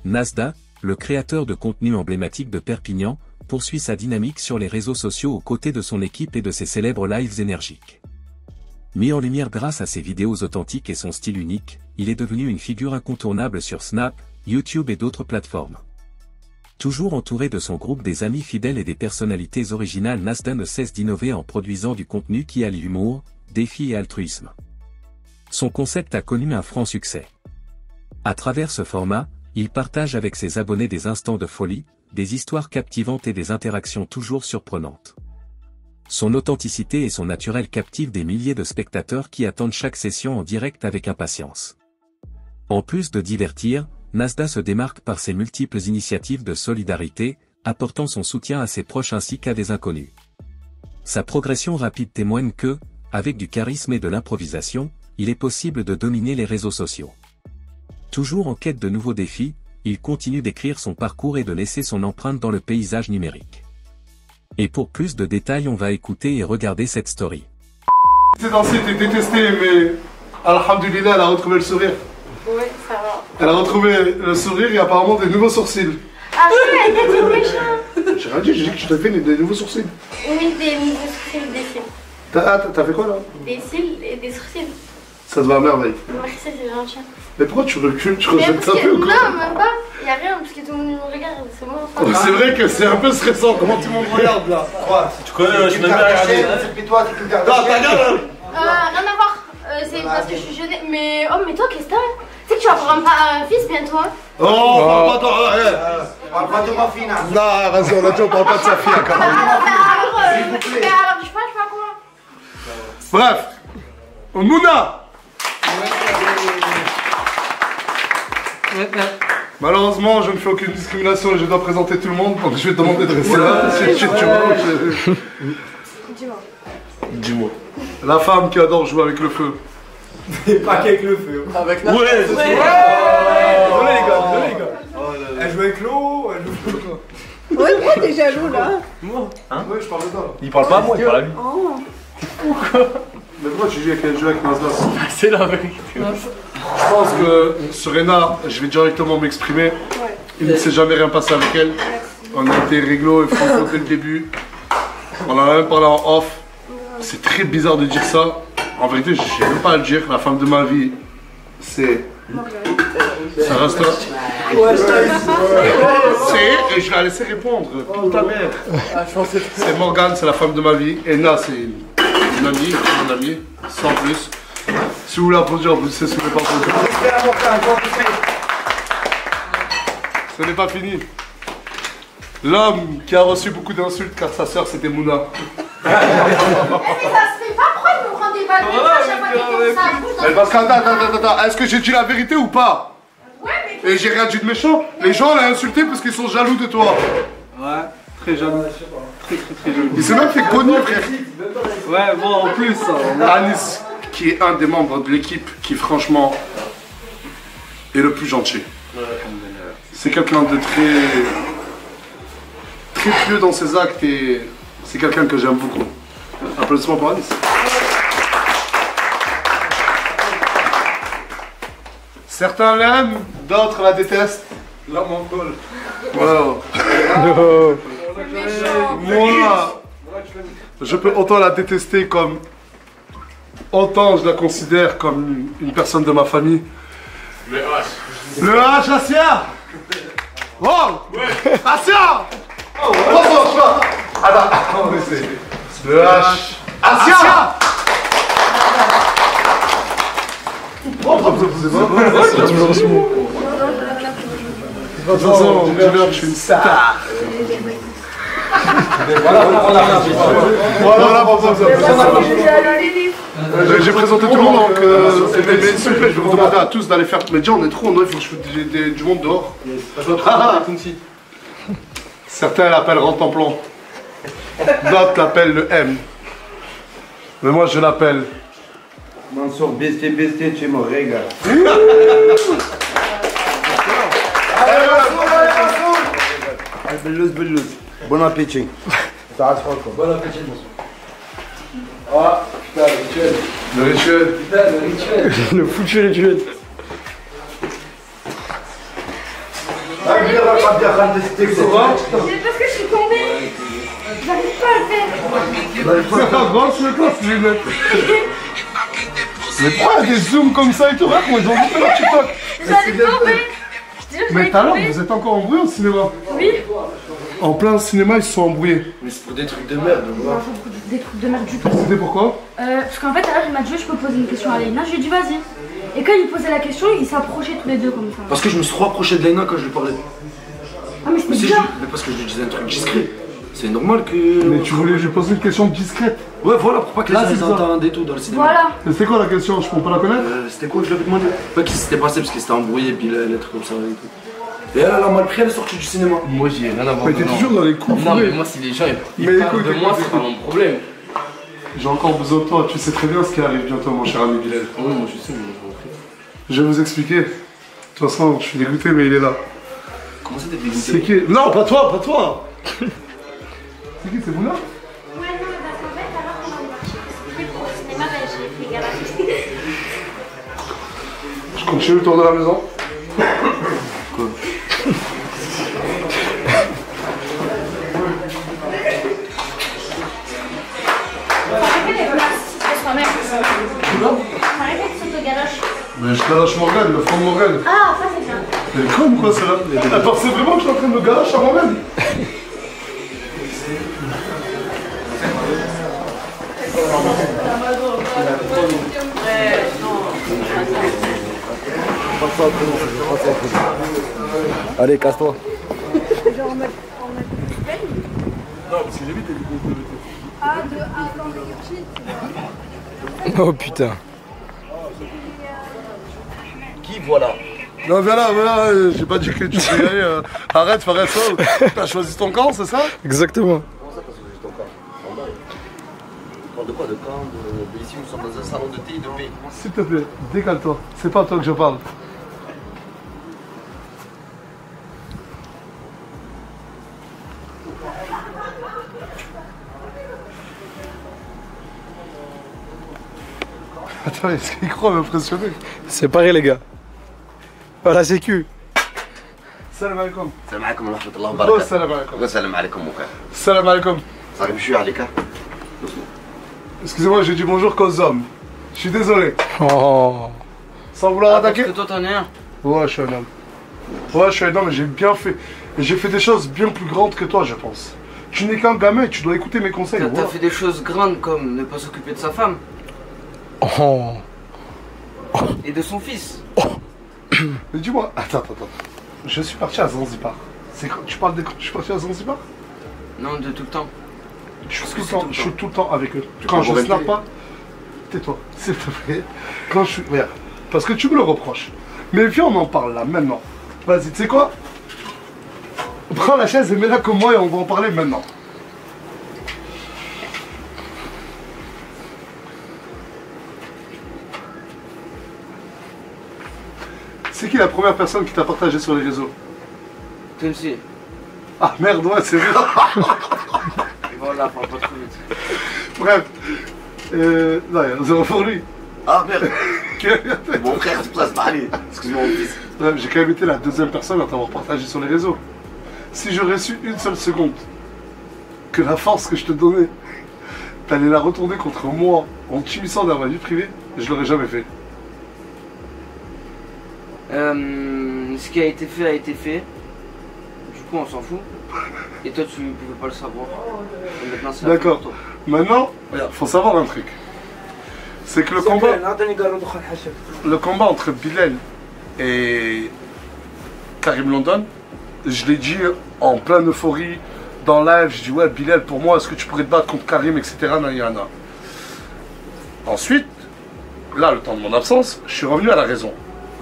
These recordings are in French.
Nasda, le créateur de contenu emblématique de Perpignan, poursuit sa dynamique sur les réseaux sociaux aux côtés de son équipe et de ses célèbres lives énergiques. Mis en lumière grâce à ses vidéos authentiques et son style unique, il est devenu une figure incontournable sur Snap, YouTube et d'autres plateformes. Toujours entouré de son groupe des amis fidèles et des personnalités originales, Nasda ne cesse d'innover en produisant du contenu qui allie humour, défi et altruisme. Son concept a connu un franc succès. À travers ce format, il partage avec ses abonnés des instants de folie, des histoires captivantes et des interactions toujours surprenantes. Son authenticité et son naturel captivent des milliers de spectateurs qui attendent chaque session en direct avec impatience. En plus de divertir, Nasda se démarque par ses multiples initiatives de solidarité, apportant son soutien à ses proches ainsi qu'à des inconnus. Sa progression rapide témoigne que, avec du charisme et de l'improvisation, il est possible de dominer les réseaux sociaux. Toujours en quête de nouveaux défis, il continue d'écrire son parcours et de laisser son empreinte dans le paysage numérique. Et pour plus de détails, on va écouter et regarder cette story. T'es dansé, t'es détesté, mais alhamdoulilah, elle a retrouvé le sourire. Oui, ça va. Elle a retrouvé le sourire et apparemment des nouveaux sourcils. Ah oui, elle a dit méchant. J'ai rien dit, j'ai dit que tu t'as fait des nouveaux sourcils. Oui, des nouveaux sourcils, des cils. T'as fait quoi là? Des cils et des sourcils. Ça te va à merveille. Merci, c'est gentil. Mais pourquoi tu recules, tu Mais rejettes parce un que, peu ou quoi? non, même pas. Il y a rien, parce que tout le monde me regarde, c'est moi. Oh, c'est vrai que c'est un peu stressant, comment tout le monde regarde là? Quoi? Tu connais, je me mets à regarder. Fais-toi, t'es plus Non, ta gueule! Rien à voir. C'est parce que je suis jeune. Mais, oh, mais toi, qu'est-ce que t'as? Tu sais que tu vas prendre un fils bientôt, hein? Oh, parle pas Parle pas de ma fille, là. Non, vas-y, on a dit on parle pas de sa fille à Caroline. Mais alors, je sais pas quoi. Bref, Mouna! Malheureusement, je ne fais aucune discrimination et je dois présenter tout le monde, donc je vais te demander de rester là. Dis-moi. Dis-moi. La femme qui adore jouer avec le feu. Pas qu'avec le feu. Avec la Ouais, désolé les gars. Elle joue avec l'eau, elle joue avec l'eau. Ouais, moi t'es jaloux là. Moi? Hein? Ouais, je parle de toi. Il parle pas à moi, il parle à lui. Oh. Mais pourquoi tu joues avec Nasda? C'est la vérité. Je pense que Serena, je vais directement m'exprimer. Il ne s'est jamais rien passé avec elle. On a été réglo et franco dès le début. On en a même parlé en off. C'est très bizarre de dire ça. En vérité, je ne sais même pas à le dire. La femme de ma vie, c'est... Ça reste là. C'est... Et je l'ai laissé répondre. Putain merde. C'est Morgane, c'est la femme de ma vie. Ena, c'est une amie, mon amie, sans plus. Si vous voulez applaudir, applaudissez, si vous voulez pas applaudir. Ce n'est pas fini. L'homme qui a reçu beaucoup d'insultes car sa sœur c'était Mouna. Mais ça se fait pas, pourquoi ils me prennent des balles de à chaque fois qu'ils font ça bouge Mais parce que, attends, est-ce que j'ai dit la vérité ou pas? Ouais, mais... Et j'ai rien dit de méchant. Les gens l'ont insulté parce qu'ils sont jaloux de toi. Ouais, très jaloux. Très jaloux. Il s'est même fait connu, frère. Ouais, bon, en plus. Anis, qui est un des membres de l'équipe qui, franchement, est le plus gentil. C'est quelqu'un de très pieux dans ses actes et c'est quelqu'un que j'aime beaucoup. Applaudissements pour Anis. Certains l'aiment, d'autres la détestent. Là, mon col. Wow. Moi, je peux autant la détester comme autant je la considère comme une personne de ma famille. Le H. Le H, Assia. Oh, Assia. Oh, attends, le H, Assia. De toute façon, dis-leur que je suis une star. J'ai présenté tout le monde, donc mais s'il vous plaît, je vais vous demander à tous d'aller faire. Mais déjà, on est trop, il faut que je fasse du monde dehors. Certains l'appellent Rantamplan, d'autres l'appellent le M. Mais moi, je l'appelle Mansour, besté, tu me régales. Bellouz. Bon appétit. Ça reste quoi. Bon appétit, Mansour. Ah, putain, le rituel. le rituel. Le foutu rituel. C'est parce que je suis tombée. J'arrive pas à le faire. C'est pas grave, c'est quoi ce lunettes? Mais pourquoi il y a des zooms comme ça et tout? Regarde comment ils ont fait leur TikTok. J'allais tomber. Mais tout à l'heure, vous êtes encore embrouillés au cinéma? Oui. En plein cinéma, ils se sont embrouillés. Mais c'est pour des trucs de merde. Non, des trucs de merde du tout. C'était pourquoi? Parce qu'en fait, tout à l'heure, il m'a dit je peux poser une question à Léna. Je lui ai dit vas-y. Et quand il posait la question, ils s'approchaient tous les deux comme ça. Parce que je me suis trop approché de Léna quand je lui parlais. Ah, mais Mais, c'était si bizarre. mais parce que je lui disais un truc discret. C'est normal que. Mais tu voulais lui poser une question discrète. Ouais, voilà, pour pas que les Là, gens c'est les ça. entendent et tout dans le cinéma. Voilà. Et c'était quoi la question? Je peux pas la connaître? C'était quoi que je lui avais demandé? Pas qu'il s'était passé parce qu'il s'était embrouillé, puis les trucs comme ça et tout. Et elle a mal pris, elle est sortie du cinéma. Moi j'ai rien à voir. Mais t'es toujours dans les coups Non, mais fourrés. moi si les gens ils Mais parlent écoute, de moi, écoute, c'est pas mon problème. J'ai encore besoin de toi, tu sais très bien ce qui arrive bientôt, mon cher ami Bilal. Oui, moi je sais, mais je m'en prie. Je vais vous expliquer. De toute façon, je suis dégoûté, mais il est là. Comment ça t'es C'est dégoûté? qui? Non, pas toi, pas toi. C'est qui? C'est vous là? Ouais, non, mais parce qu'en fait, alors qu'on a marché expliqué pour le cinéma, ben, j'ai fait galerie. Je continue le tour de la maison. Quoi? Arrêtez les places, c'est soi-même. Arrêtez de s'auto-galoche. Mais je galoche Morgane, le front de Morgane. Ah, ça c'est bien. Elle est conne ou quoi celle-là? Elle pensait vraiment que je suis en train de me galoche à moi-même. Allez, casse-toi. Non, parce qu'il est vite, Oh putain. Qui voilà? Non, viens là, j'ai pas dit que tu peux y aller. Arrête, arrête ça. T'as choisi ton camp, c'est ça? Exactement. Comment ça, parce que j'ai ton camp? En bas. Tu parles de quoi? De camp? Ici, nous sommes dans un salon de thé et de paix. S'il te plaît, décale-toi. C'est pas à toi que je parle. Attends, est-ce qu'il croit m'impressionner? C'est pareil les gars. Oh la sécu. Salam alaikum. السلام عليكم ورحمة الله Oh, وبركاته. salam alaikum. السلام عليكم وكا. Salam alaikum. صاحبي بشوي عليك. Excusez-moi, j'ai dit bonjour qu'aux hommes. Je suis désolé. Oh. Sans vouloir attaquer. Parce que toi t'en es un. Ouais, je suis un homme. Ouais, je suis un homme et j'ai bien fait. Et j'ai fait des choses bien plus grandes que toi, je pense. Tu n'es qu'un gamin et tu dois écouter mes conseils. T'as Voilà. fait des choses grandes comme ne pas s'occuper de sa femme Oh. et de son fils. Mais dis-moi, attends. Je suis parti à Zanzibar. Tu parles de quand je suis parti à Zanzibar? Non, de tout le temps. Je Parce suis, que tout le c'est temps, tout le je suis temps. tout le temps avec eux. Tu Quand prends je vos snap valides. pas, tais-toi, s'il te plaît. Quand je suis. Regarde, parce que tu me le reproches. Mais viens, on en parle là, maintenant. Vas-y, tu sais quoi? Prends la chaise et mets-la comme moi et on va en parler maintenant. C'est qui la première personne qui t'a partagé sur les réseaux? Toi aussi. Ah merde, ouais, c'est vrai. Voilà, parle pas trop vite. Bref. Non, il y a 0 pour lui. Ah merde. Mon frère se place pas, allez. Excuse-moi mon fils. Ouais, j'ai quand même été la deuxième personne à t'avoir partagé sur les réseaux. Si j'aurais su une seule seconde que la force que je te donnais, t'allais la retourner contre moi en t'immisçant dans ma vie privée, je l'aurais jamais fait. Ce qui a été fait a été fait. Du coup, on s'en fout. Et toi, tu pouvais pas le savoir. Et maintenant, c'est la D'accord. faute pour toi. Maintenant, regarde, faut savoir un truc. C'est que le combat entre Bilal et Karim London, je l'ai dit en pleine euphorie, dans live, je dis ouais Bilal, pour moi, est-ce que tu pourrais te battre contre Karim, etc. Nayana. Ensuite, là, le temps de mon absence, je suis revenu à la raison.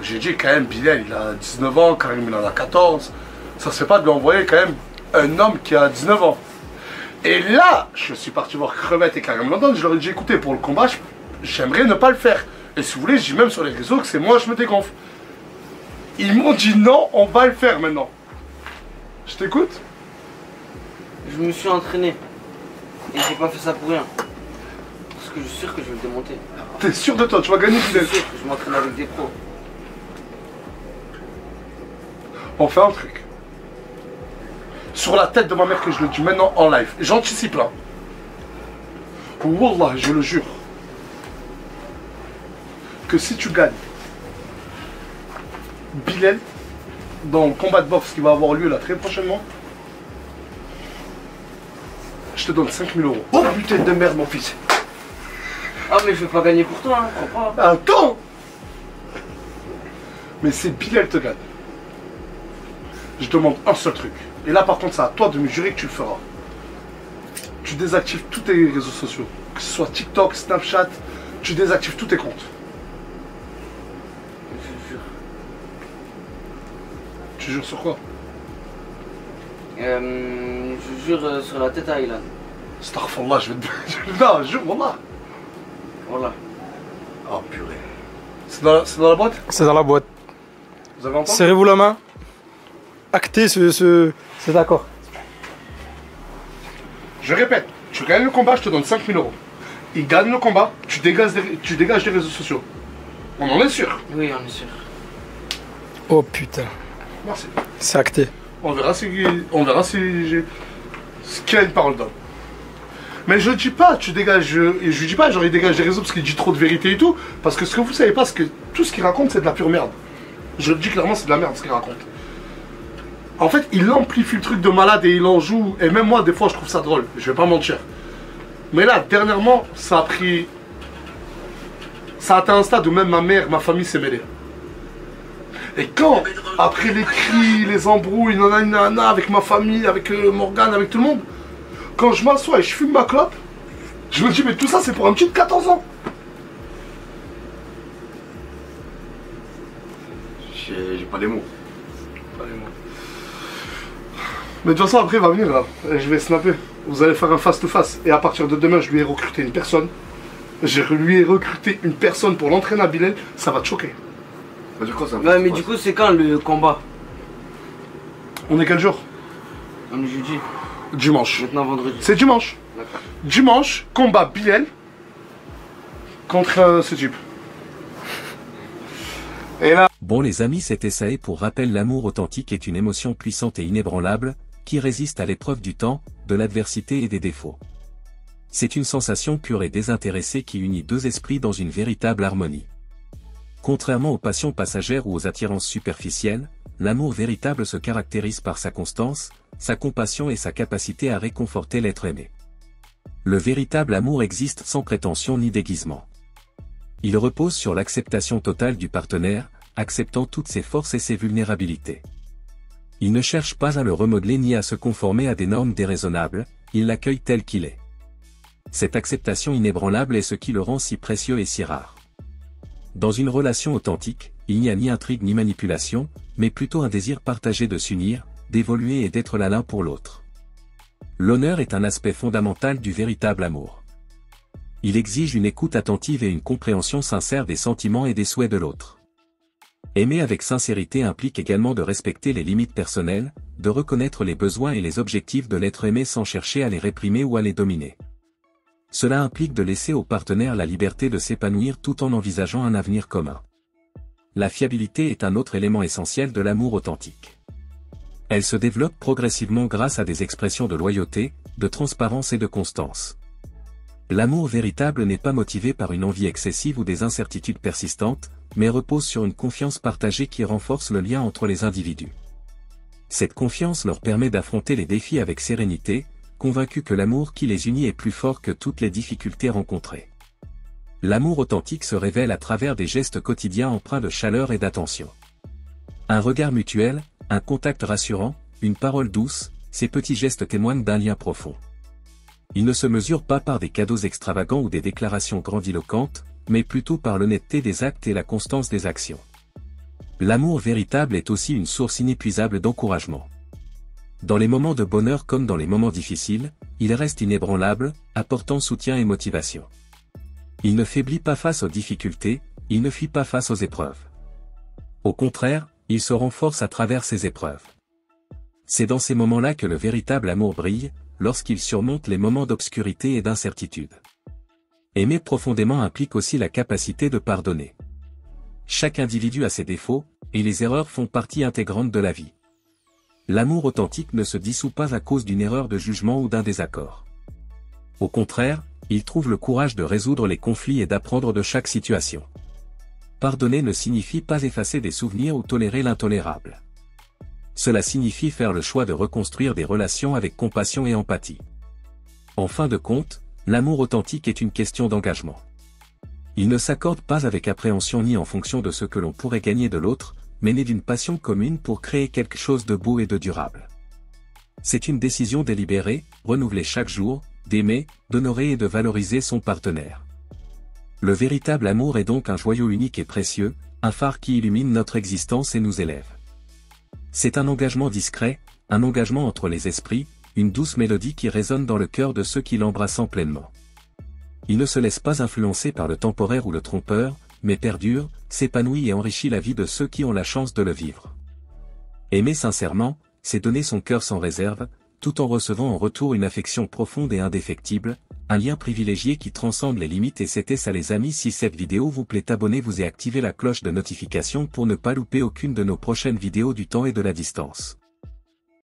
J'ai dit quand même, Bilal, il a 19 ans, Karim, il en a 14. Ça se fait pas de lui envoyer quand même un homme qui a 19 ans. Et là, je suis parti voir Crevette et Karim London, je leur ai dit écoutez, pour le combat, j'aimerais ne pas le faire. Et si vous voulez, je dis même sur les réseaux que c'est moi, je me dégonfle. Ils m'ont dit non, on va le faire maintenant. Je t'écoute? Je me suis entraîné. Et j'ai pas fait ça pour rien. Parce que je suis sûr que je vais le démonter. T'es sûr de toi, tu vas gagner Je Bilal? suis sûr que je m'entraîne avec des pros. On fait un truc. Sur la tête de ma mère que je le dis maintenant en live. J'anticipe là. Wallah, je le jure. Que si tu gagnes Bilal dans le combat de boxe qui va avoir lieu là très prochainement, je te donne 5 000 euros. Oh putain de merde, mon fils. Ah, mais je vais pas gagner pour toi, hein, crois pas. Attends. Mais si Bilal te gagne, je demande un seul truc. Et là par contre c'est à toi de me jurer que tu le feras. Tu désactives tous tes réseaux sociaux. Que ce soit TikTok, Snapchat, tu désactives tous tes comptes. Je jure. Tu jures sur quoi? Je jure sur la tête à Aylan. Astaghfirullah, je vais te... Non, jure, wallah. Voilà. Oh purée. C'est dans la boîte? C'est dans la boîte. Vous avez entendu? Serrez-vous la main. Actez cet accord. Je répète, tu gagnes le combat, je te donne 5 000 euros. Il gagne le combat, tu dégages des réseaux sociaux. On en est sûr? Oui, on est sûr. Oh putain. Merci. C'est acté. On verra si j'ai... Qui a une parole d'homme. Mais je dis pas, tu dégages... Et je lui dis pas, genre il dégage des réseaux parce qu'il dit trop de vérité et tout. Parce que ce que vous savez pas, c'est que tout ce qu'il raconte, c'est de la pure merde. Je le dis clairement, c'est de la merde ce qu'il raconte. En fait, il amplifie le truc de malade et il en joue. Et même moi, des fois, je trouve ça drôle. Je vais pas mentir. Mais là, dernièrement, ça a pris... Ça a atteint un stade où même ma mère, ma famille s'est mêlée. Et quand, après les cris, les embrouilles, nanana, avec ma famille, avec Morgane, avec tout le monde, quand je m'assois et je fume ma clope, je me dis, mais tout ça, c'est pour un petit de 14 ans. J'ai pas les mots. Mais de toute façon, après, il va venir là. Et je vais snapper. Vous allez faire un face-to-face. Et à partir de demain, je lui ai recruté une personne. Je lui ai recruté une personne pour l'entraîner à Bilal. Ça va te choquer. Ça veut dire quoi ça? Ouais, mais du coup, c'est quand le combat? On est quel jour? On est jeudi. Dimanche. Maintenant vendredi. C'est dimanche. D'accord. Dimanche, combat Bilal contre ce type. Et là... Bon les amis, c'était ça et pour rappel, l'amour authentique est une émotion puissante et inébranlable, qui résiste à l'épreuve du temps, de l'adversité et des défauts. C'est une sensation pure et désintéressée qui unit deux esprits dans une véritable harmonie. Contrairement aux passions passagères ou aux attirances superficielles, l'amour véritable se caractérise par sa constance, sa compassion et sa capacité à réconforter l'être aimé. Le véritable amour existe sans prétention ni déguisement. Il repose sur l'acceptation totale du partenaire, acceptant toutes ses forces et ses vulnérabilités. Il ne cherche pas à le remodeler ni à se conformer à des normes déraisonnables, il l'accueille tel qu'il est. Cette acceptation inébranlable est ce qui le rend si précieux et si rare. Dans une relation authentique, il n'y a ni intrigue ni manipulation, mais plutôt un désir partagé de s'unir, d'évoluer et d'être là l'un pour l'autre. L'honneur est un aspect fondamental du véritable amour. Il exige une écoute attentive et une compréhension sincère des sentiments et des souhaits de l'autre. Aimer avec sincérité implique également de respecter les limites personnelles, de reconnaître les besoins et les objectifs de l'être aimé sans chercher à les réprimer ou à les dominer. Cela implique de laisser au partenaire la liberté de s'épanouir tout en envisageant un avenir commun. La fiabilité est un autre élément essentiel de l'amour authentique. Elle se développe progressivement grâce à des expressions de loyauté, de transparence et de constance. L'amour véritable n'est pas motivé par une envie excessive ou des incertitudes persistantes, mais repose sur une confiance partagée qui renforce le lien entre les individus. Cette confiance leur permet d'affronter les défis avec sérénité, convaincus que l'amour qui les unit est plus fort que toutes les difficultés rencontrées. L'amour authentique se révèle à travers des gestes quotidiens empreints de chaleur et d'attention. Un regard mutuel, un contact rassurant, une parole douce, ces petits gestes témoignent d'un lien profond. Ils ne se mesurent pas par des cadeaux extravagants ou des déclarations grandiloquentes, mais plutôt par l'honnêteté des actes et la constance des actions. L'amour véritable est aussi une source inépuisable d'encouragement. Dans les moments de bonheur comme dans les moments difficiles, il reste inébranlable, apportant soutien et motivation. Il ne faiblit pas face aux difficultés, il ne fuit pas face aux épreuves. Au contraire, il se renforce à travers ces épreuves. C'est dans ces moments-là que le véritable amour brille, lorsqu'il surmonte les moments d'obscurité et d'incertitude. Aimer profondément implique aussi la capacité de pardonner. Chaque individu a ses défauts, et les erreurs font partie intégrante de la vie. l'amour authentique ne se dissout pas à cause d'une erreur de jugement ou d'un désaccord. Au contraire, il trouve le courage de résoudre les conflits et d'apprendre de chaque situation. Pardonner ne signifie pas effacer des souvenirs ou tolérer l'intolérable. Cela signifie faire le choix de reconstruire des relations avec compassion et empathie. En fin de compte, l'amour authentique est une question d'engagement. Il ne s'accorde pas avec appréhension ni en fonction de ce que l'on pourrait gagner de l'autre, mais né d'une passion commune pour créer quelque chose de beau et de durable. C'est une décision délibérée, renouvelée chaque jour, d'aimer, d'honorer et de valoriser son partenaire. Le véritable amour est donc un joyau unique et précieux, un phare qui illumine notre existence et nous élève. C'est un engagement discret, un engagement entre les esprits, une douce mélodie qui résonne dans le cœur de ceux qui l'embrassent pleinement. Il ne se laisse pas influencer par le temporaire ou le trompeur, mais perdure, s'épanouit et enrichit la vie de ceux qui ont la chance de le vivre. Aimer sincèrement, c'est donner son cœur sans réserve, tout en recevant en retour une affection profonde et indéfectible, un lien privilégié qui transcende les limites. Et c'était ça les amis, si cette vidéo vous plaît, abonnez-vous et activez la cloche de notification pour ne pas louper aucune de nos prochaines vidéos du temps et de la distance.